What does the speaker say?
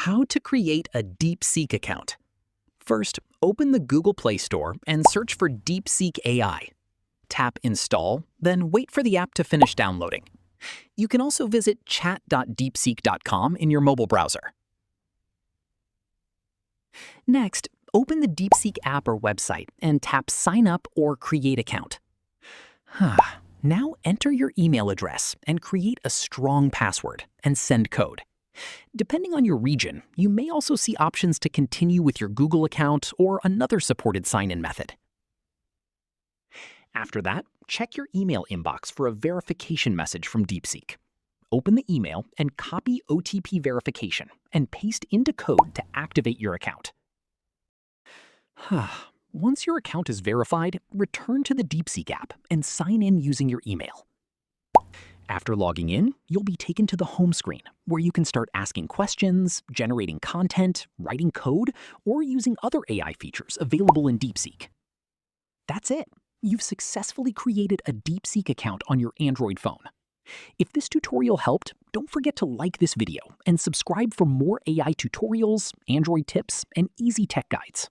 How to create a DeepSeek account. First, open the Google Play Store and search for DeepSeek AI. Tap Install, then wait for the app to finish downloading. You can also visit chat.deepseek.com in your mobile browser. Next, open the DeepSeek app or website and tap Sign Up or Create Account. Now enter your email address and create a strong password and send code. Depending on your region, you may also see options to continue with your Google account or another supported sign-in method. After that, check your email inbox for a verification message from DeepSeek. Open the email and copy OTP verification and paste into code to activate your account. Once your account is verified, return to the DeepSeek app and sign in using your email. After logging in, you'll be taken to the home screen, where you can start asking questions, generating content, writing code, or using other AI features available in DeepSeek. That's it. You've successfully created a DeepSeek account on your Android phone. If this tutorial helped, don't forget to like this video and subscribe for more AI tutorials, Android tips, and easy tech guides.